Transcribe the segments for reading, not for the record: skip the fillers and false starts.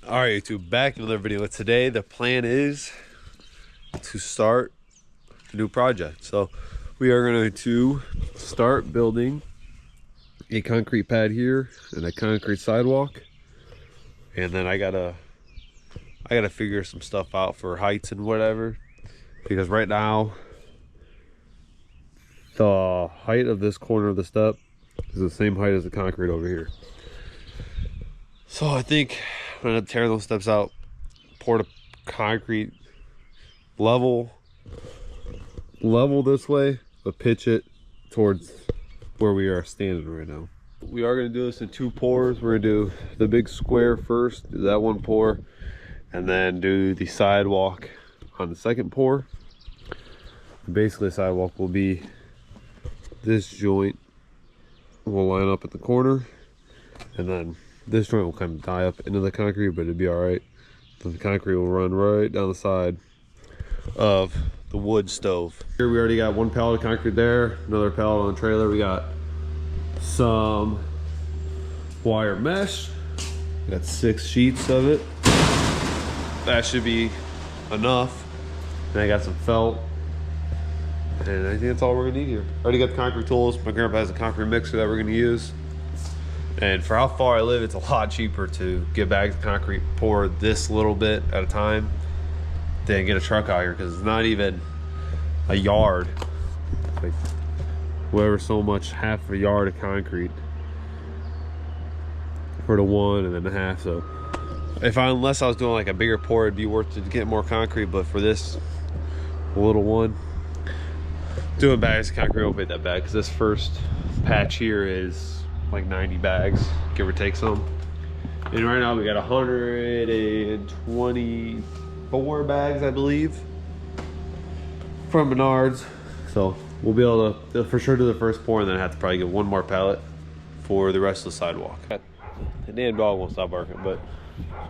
All right, YouTube, back in another video. Today, the plan is to start a new project. So we are going to start building a concrete pad here and a concrete sidewalk. And then I gotta figure some stuff out for heights and whatever. Because right now, the height of this corner of the step is the same height as the concrete over here. So I think I'm gonna tear those steps out, pour the concrete level this way, but pitch it towards where we are standing right now. We are gonna do this in 2 pours. We're gonna do the big square first, do that 1 pour, and then do the sidewalk on the 2nd pour. Basically, the sidewalk will be this joint will line up at the corner, and then this joint will kind of die up into the concrete, but it'd be all right. So the concrete will run right down the side of the wood stove. Here we already got 1 pallet of concrete there, another pallet on the trailer. We got some wire mesh. We got 6 sheets of it. That should be enough. And I got some felt. And I think that's all we're gonna need here. Already got the concrete tools. My grandpa has a concrete mixer that we're gonna use. And for how far I live, it's a lot cheaper to get bags of concrete, pour this little bit at a time, than get a truck out here, because it's not even a yard. It's like whatever, so much, half a yard of concrete for the 1 and then the half. So unless I was doing like a bigger pour, it'd be worth it to get more concrete. But for this little one, doing bags of concrete won't be that bad, because this first patch here is like 90 bags, give or take some. And right now we got 124 bags, I believe, from Menards. So we'll be able to for sure do the first pour, and then have to probably get 1 more pallet for the rest of the sidewalk. The damn dog won't stop barking. But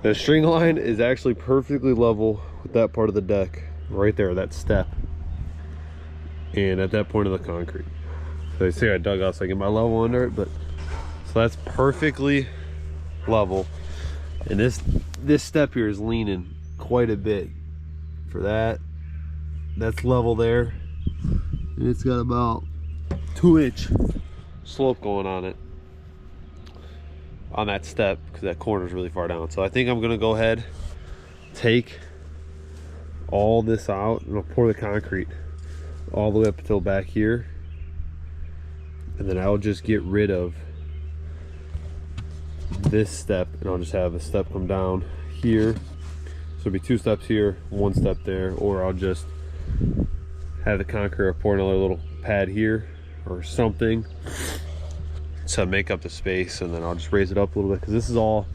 the string line is actually perfectly level with that part of the deck right there, that step, and at that point of the concrete. So you see I dug out so I get my level under it, but so that's perfectly level. And this step here is leaning quite a bit for that. That's level there. And it's got about 2-inch slope going on it, on that step, because that corner is really far down. So I think I'm gonna go ahead, take all this out, and I'll pour the concrete all the way up until back here. And then I'll just get rid of this step, and I'll just have a step come down here. So it'll be 2 steps here, 1 step there, or I'll just have the concrete or pour another little pad here or something to make up the space, and then I'll just raise it up a little bit, because this is all,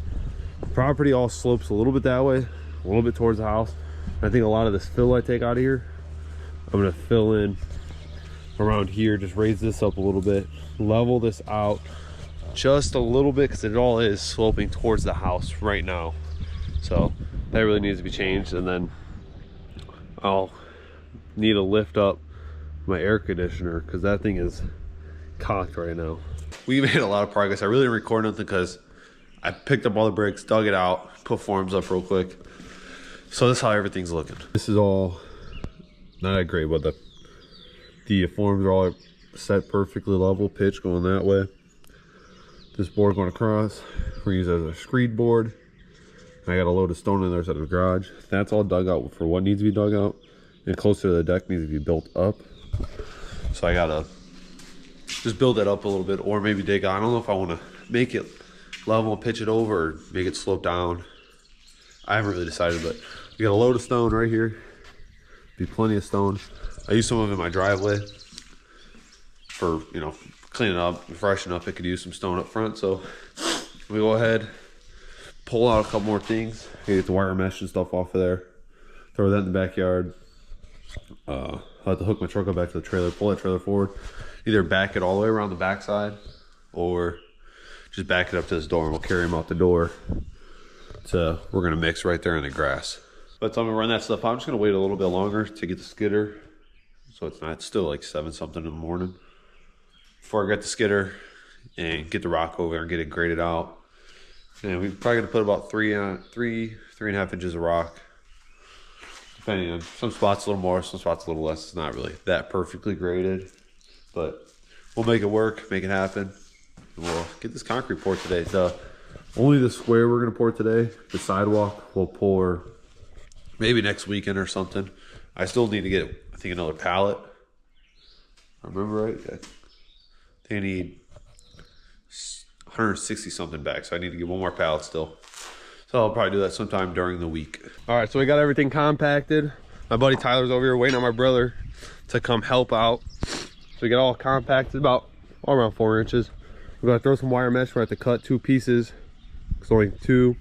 the property all slopes a little bit that way, a little bit towards the house. And I think a lot of this fill I take out of here, I'm gonna fill in around here, just raise this up a little bit, level this out just a little bit, because it all is sloping towards the house right now. So that really needs to be changed. And then I'll need to lift up my air conditioner, because that thing is cocked right now. We made a lot of progress. I really didn't record nothing because I picked up all the bricks, dug it out, put forms up real quick. So this is how everything's looking. This is all not that great, but the forms are all set perfectly level, pitch going that way. This board going across, we're gonna use it as a screed board. I got a load of stone in there out of the garage. That's all dug out for what needs to be dug out, and closer to the deck needs to be built up. So I gotta just build that up a little bit, or maybe dig out. I don't know if I want to make it level and pitch it over, or make it slope down. I haven't really decided, but we got a load of stone right here. Be plenty of stone. I use some of it in my driveway for, you know, cleaning up and freshen up. It could use some stone up front. So we go ahead, pull out a couple more things, get the wire mesh and stuff off of there, throw that in the backyard. I'll have to hook my truck up back to the trailer, pull that trailer forward, either back it all the way around the backside, or just back it up to this door, and we'll carry him out the door. So we're gonna mix right there in the grass. But so I'm gonna run that stuff out. I'm just gonna wait a little bit longer to get the skidder, so it's still like 7 something in the morning, before I get the skidder and get the rock over and get it graded out. Yeah, we're probably gonna put about three and a half inches of rock. Depending on some spots a little more, some spots a little less. It's not really that perfectly graded, but we'll make it work, make it happen. We'll get this concrete poured today. So only the square we're gonna pour today. The sidewalk we'll pour maybe next weekend or something. I still need to get, I think, another pallet. I remember right? I think I need 160 something back, so I need to get one more pallet still. So I'll probably do that sometime during the week. All right, so we got everything compacted. My buddy Tyler's over here waiting on my brother to come help out. So we got all compacted, about all around 4 inches. We're gonna throw some wire mesh. We're gonna have to cut 2 pieces. It's only 2,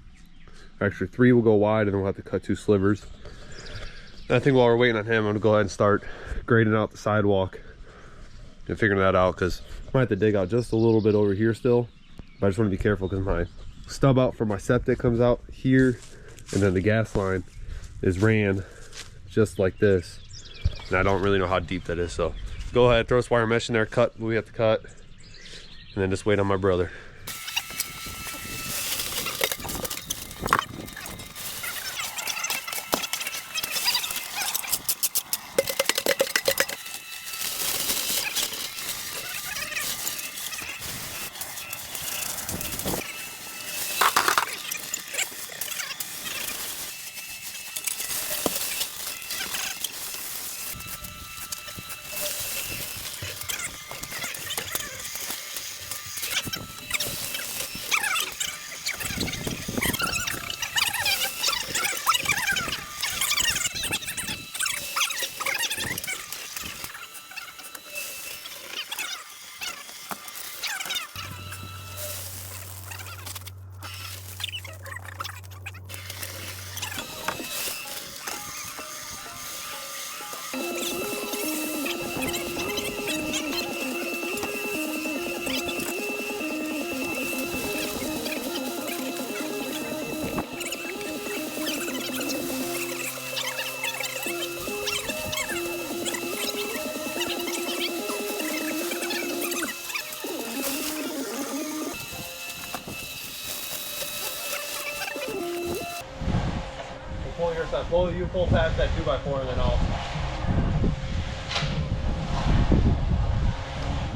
actually 3 will go wide, and then we'll have to cut 2 slivers. And I think while we're waiting on him, I'm gonna go ahead and start grading out the sidewalk and figuring that out, because I might have to dig out just a little bit over here still. But I just want to be careful because my stub out for my septic comes out here, and then the gas line is ran just like this. And I don't really know how deep that is, so go ahead, throw this wire mesh in there, cut what we have to cut, and then just wait on my brother. Pull your side. You pull past that 2x4 and then I'll.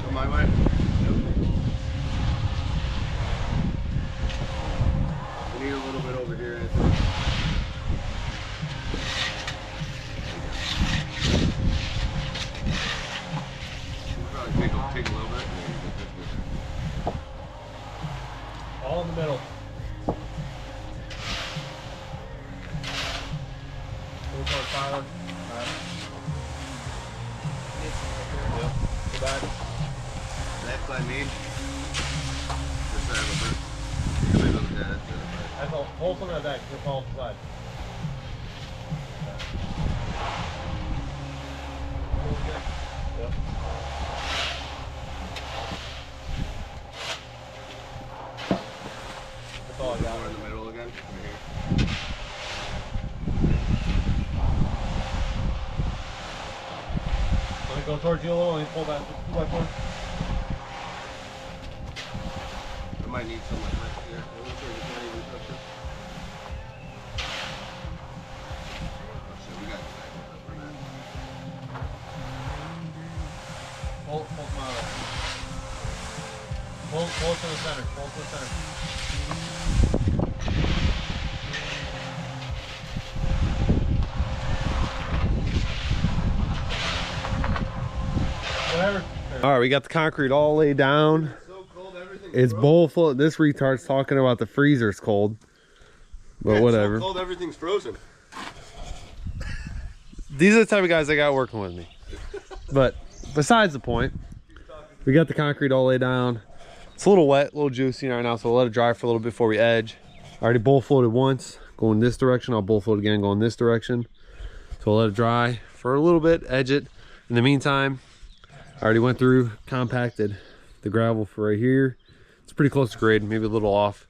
Go my way? Yep. We need a little bit over here, I think. Probably take a little bit. All in the middle. Tyler. Yep. Go back. That side need. This side of it. That's all. Hold some of that back. Just fall side. Yep. That's all I got. More in the middle again. Right here. Go towards you a little and pull back 2x4. I might need some like right here. It looks like it's not even touching. Oh shit, we got to back up for that. Pull from out. Pull to the center. Pull to the center. Whatever. All right, we got the concrete all laid down. It's so cold, everything's It's frozen. bowl full. This retard's talking about the freezer's cold, but Yeah, whatever. It's so cold, everything's frozen. These are the type of guys I got working with me. But besides the point, we got the concrete all laid down. It's a little wet, a little juicy right now, so we'll let it dry for a little bit before we edge. I already bowl floated once, going this direction. I'll bowl float again, going this direction. So we'll let it dry for a little bit, edge it. In the meantime, I already went through, compacted the gravel for right here. It's pretty close to grade, maybe a little off.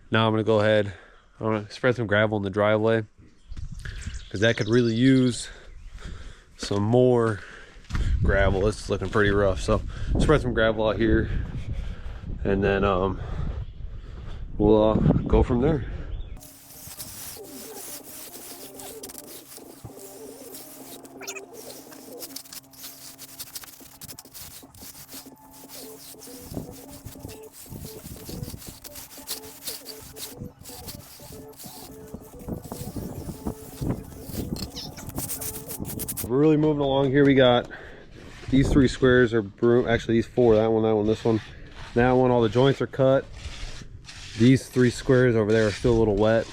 Now I'm gonna go ahead, I'm gonna spread some gravel in the driveway, because that could really use some more gravel. It's looking pretty rough, so spread some gravel out here, and then we'll go from there. We're really moving along here. We got these 3 squares are actually these 4, that one, this one, that one. All the joints are cut. These 3 squares over there are still a little wet,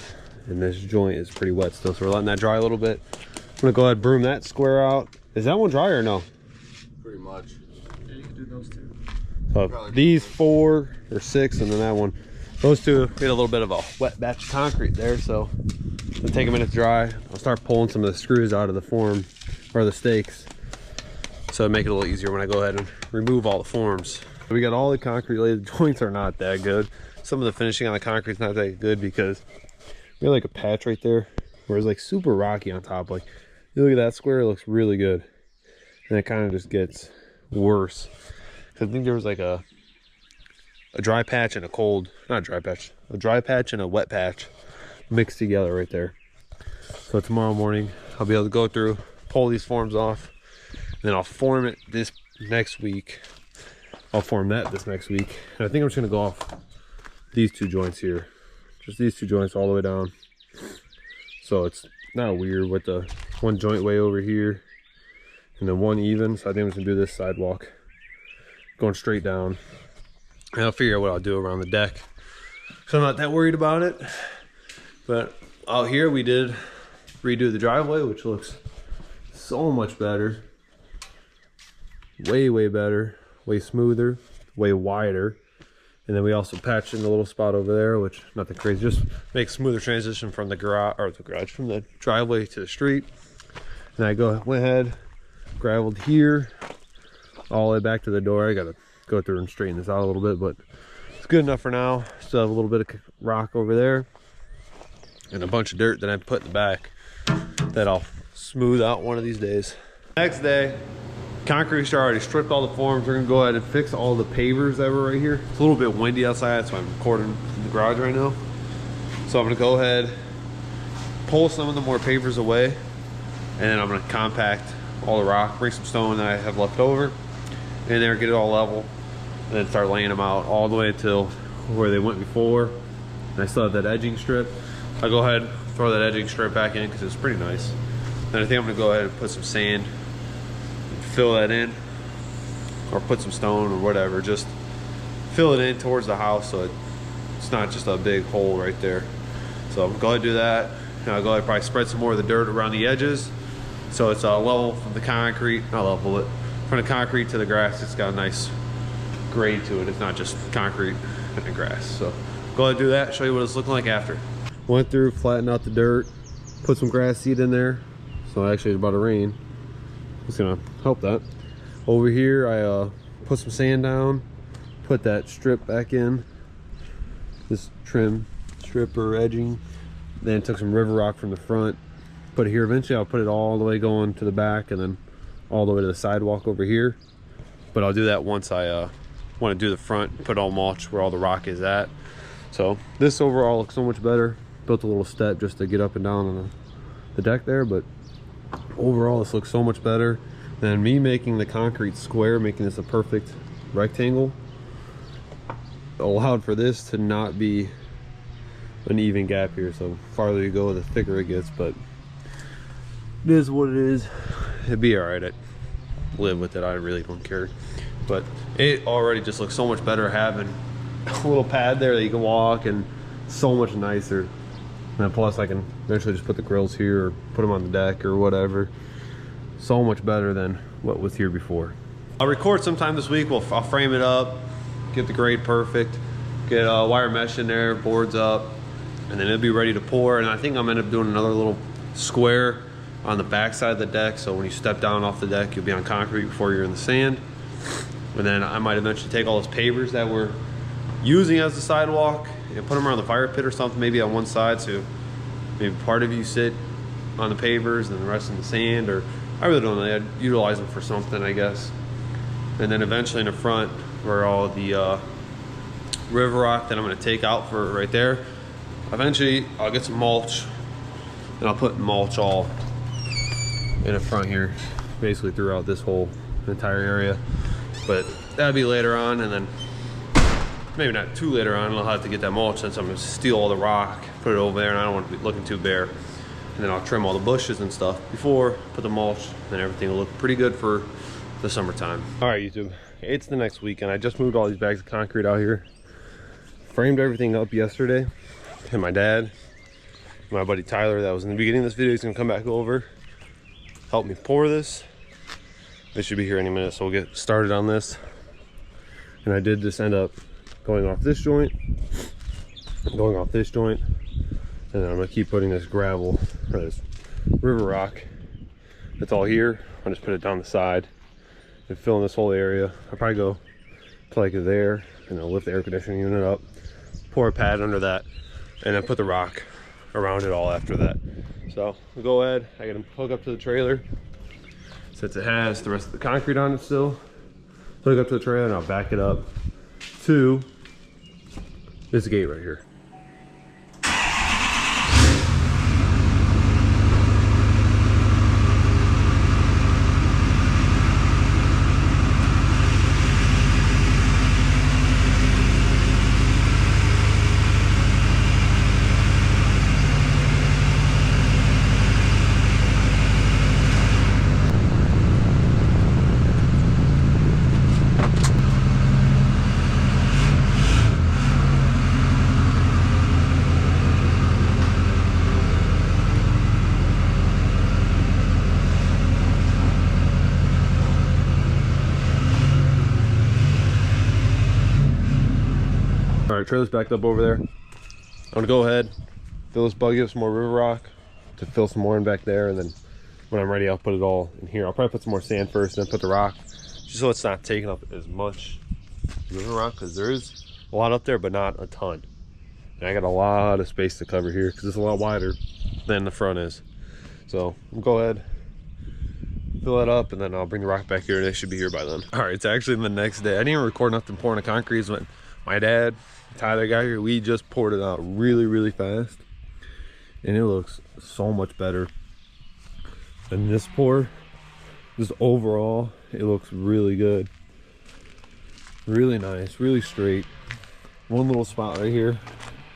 and this joint is pretty wet still, so we're letting that dry a little bit. I'm gonna go ahead and broom that square out. Is that one dry or no? Pretty much. Yeah, you can do those 2. So these 4 or 6, and then that one, those 2, we had a little bit of a wet batch of concrete there, so it'll take a minute to dry. I'll start pulling some of the screws out of the form, or the stakes, so make it a little easier when I go ahead and remove all the forms. We got all the concrete laid. The joints are not that good. Some of the finishing on the concrete's not that good because we have like a patch right there where it's like super rocky on top. Like, you look at that square, it looks really good, and it kind of just gets worse. I think there was like a dry patch and a cold, not a dry patch, a dry patch and a wet patch mixed together right there. So tomorrow morning I'll be able to go through, pull these forms off, and then I'll form it this next week. I'll form that this next week, and I think I'm just gonna go off these 2 joints here, just these 2 joints all the way down, so it's not weird with the one joint way over here and then one even. So I think I'm just gonna do this sidewalk going straight down, and I'll figure out what I'll do around the deck, so I'm not that worried about it. But out here we did redo the driveway, which looks so much better, way better, way smoother, way wider. And then we also patched in a little spot over there, which nothing crazy, just makes smoother transition from the garage, from the driveway to the street. And I went ahead, graveled here all the way back to the door. I gotta go through and straighten this out a little bit, but it's good enough for now. Still have a little bit of rock over there and a bunch of dirt that I put in the back that I'll smooth out one of these days. Next day, concrete star already stripped all the forms. We're gonna go ahead and fix all the pavers that were right here. It's a little bit windy outside, that's why I'm recording in the garage right now. So I'm gonna go ahead, pull some of the more pavers away, and then I'm gonna compact all the rock, bring some stone that I have left over in there, get it all level, and then start laying them out all the way until where they went before. And I still have that edging strip. I'll go ahead and throw that edging strip back in because it's pretty nice. Then I think I'm gonna go ahead and put some sand, fill that in, or put some stone or whatever, just fill it in towards the house so it's not just a big hole right there. So I'm gonna go ahead and do that. And I'll go ahead and probably spread some more of the dirt around the edges so it's level from the concrete, not level it, from the concrete to the grass. It's got a nice grade to it. It's not just concrete and grass. So go ahead and do that, show you what it's looking like after. Went through, flattened out the dirt, put some grass seed in there. So actually it's about to rain. It's gonna help that. Over here I put some sand down, put that strip back in, this trim strip or edging, then took some river rock from the front, put it here. Eventually I'll put it all the way going to the back and then all the way to the sidewalk over here, but I'll do that once I want to do the front, put all mulch where all the rock is at. So this overall looks so much better. Built a little step just to get up and down on the deck there, but overall this looks so much better than me making the concrete square, making this a perfect rectangle. Allowed for this to not be an even gap here, so farther you go the thicker it gets, but it is what it is. It'd be all right. I'd live with it. I really don't care, but it already just looks so much better having a little pad there that you can walk, and so much nicer. And then plus I can eventually just put the grills here or put them on the deck or whatever. So much better than what was here before. I'll record sometime this week. I'll frame it up, get the grade perfect, get wire mesh in there, boards up, and then it'll be ready to pour. And I think I'm gonna end up doing another little square on the back side of the deck, so when you step down off the deck you'll be on concrete before you're in the sand. And then I might eventually take all those pavers that we're using as the sidewalk and put them around the fire pit or something, maybe on one side, so maybe part of you sit on the pavers and the rest in the sand, or I really don't know. I'd utilize them for something, I guess. And then eventually in the front where all the river rock that I'm gonna take out for right there. Eventually, I'll get some mulch, and I'll put mulch all in the front here, basically throughout this whole entire area. But that'll be later on, and then maybe not too later on, I'll have to get that mulch since I'm gonna steal all the rock, put it over there, and I don't want to be looking too bare. And then I'll trim all the bushes and stuff before, put the mulch, and everything will look pretty good for the summertime. All right, YouTube, it's the next weekend. I just moved all these bags of concrete out here, framed everything up yesterday, and my dad, my buddy Tyler that was in the beginning of this video, he's gonna come back over, help me pour this. They should be here any minute, so we'll get started on this. And I did just end up going off this joint, going off this joint, and then I'm gonna keep putting this gravel, or this river rock, that's all here. I'll just put it down the side and fill in this whole area. I'll probably go to like there, and I'll lift the air conditioning unit up, pour a pad under that, and then put the rock around it all after that. So we'll go ahead, I gotta hook up to the trailer, since it has the rest of the concrete on it still. Hook up to the trailer and I'll back it up to this gate right here. All right, trailer's backed up over there. I'm gonna go ahead, fill this buggy up some more river rock to fill some more in back there, and then when I'm ready, I'll put it all in here. I'll probably put some more sand first, then put the rock, just so it's not taking up as much river rock, because there is a lot up there, but not a ton. And I got a lot of space to cover here, because it's a lot wider than the front is. So we'll go ahead, fill that up, and then I'll bring the rock back here, and they should be here by then. All right, it's actually the next day. I didn't even record nothing pouring the concrete when my dad, Tyler got here. We just poured it out really fast, and it looks so much better than this pour. Just overall, it looks really good, really nice, really straight. One little spot right here,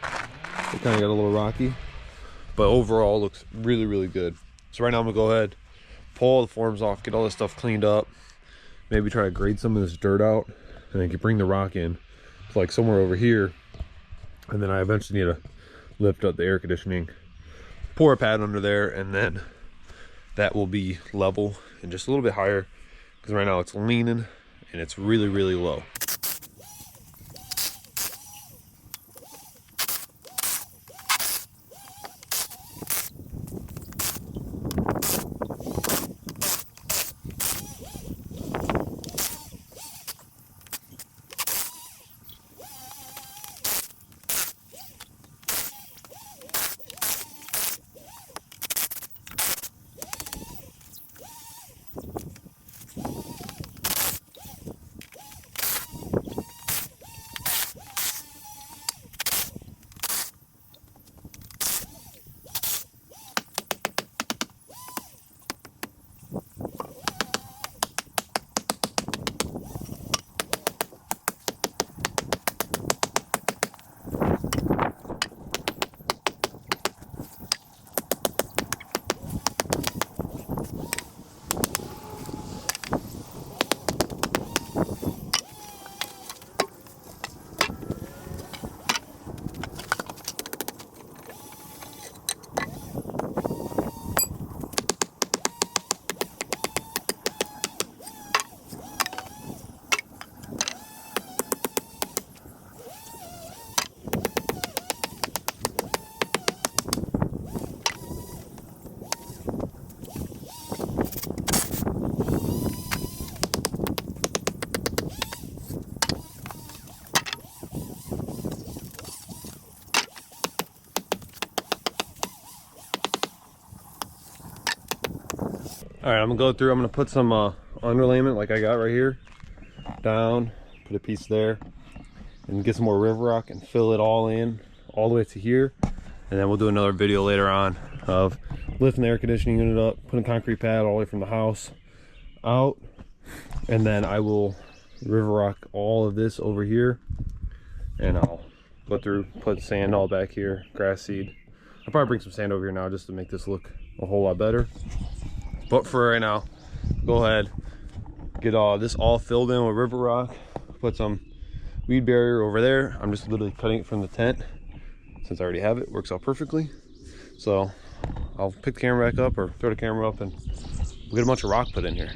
it kind of got a little rocky, but overall looks really good. So right now I'm gonna go ahead, pull all the forms off, get all this stuff cleaned up, maybe try to grade some of this dirt out, and then can bring the rock in like somewhere over here. And then I eventually need to lift up the air conditioning, pour a pad under there, and then that will be level and just a little bit higher, because right now it's leaning and it's really low. All right, I'm gonna go through, I'm gonna put some underlayment like I got right here down, put a piece there, and get some more river rock and fill it all in all the way to here. And then we'll do another video later on of lifting the air conditioning unit up, putting a concrete pad all the way from the house out, and then I will river rock all of this over here, and I'll go through, put sand all back here, grass seed. I'll probably bring some sand over here now just to make this look a whole lot better. But for right now, go ahead, get all this all filled in with river rock, put some weed barrier over there. I'm just literally cutting it from the tent since I already have it. Works out perfectly. So I'll pick the camera back up, or throw the camera up, and we'll get a bunch of rock put in here.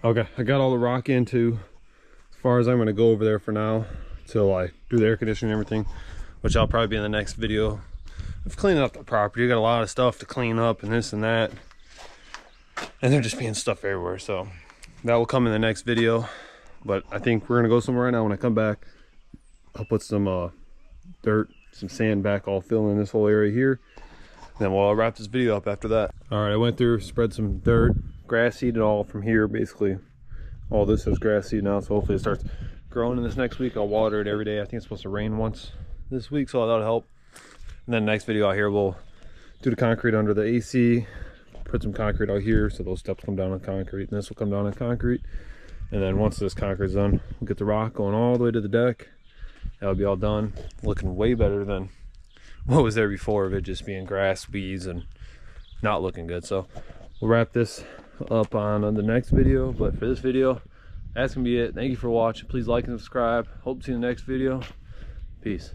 Okay, I got all the rock into as far as I'm going to go over there for now till I do the air conditioning and everything, which I'll probably be in the next video of cleaning up the property. I got a lot of stuff to clean up and this and that, and there just being stuff everywhere, so that will come in the next video. But I think we're going to go somewhere right now. When I come back, I'll put some dirt, some sand back, all fill in this whole area here, and then we'll wrap this video up after that. All right, I went through, spread some dirt, grass seeded all from here. Basically all this is grass seed now, so hopefully it starts growing in this next week. I'll water it every day. I think it's supposed to rain once this week, so that'll help. And then next video out here, we'll do the concrete under the AC, put some concrete out here so those steps come down on concrete, and this will come down on concrete. And then once this concrete's done, we'll get the rock going all the way to the deck. That'll be all done, looking way better than what was there before of it just being grass, weeds, and not looking good. So we'll wrap this up on the next video, but for this video, that's gonna be it. Thank you for watching. Please like and subscribe. Hope to see you in the next video. Peace.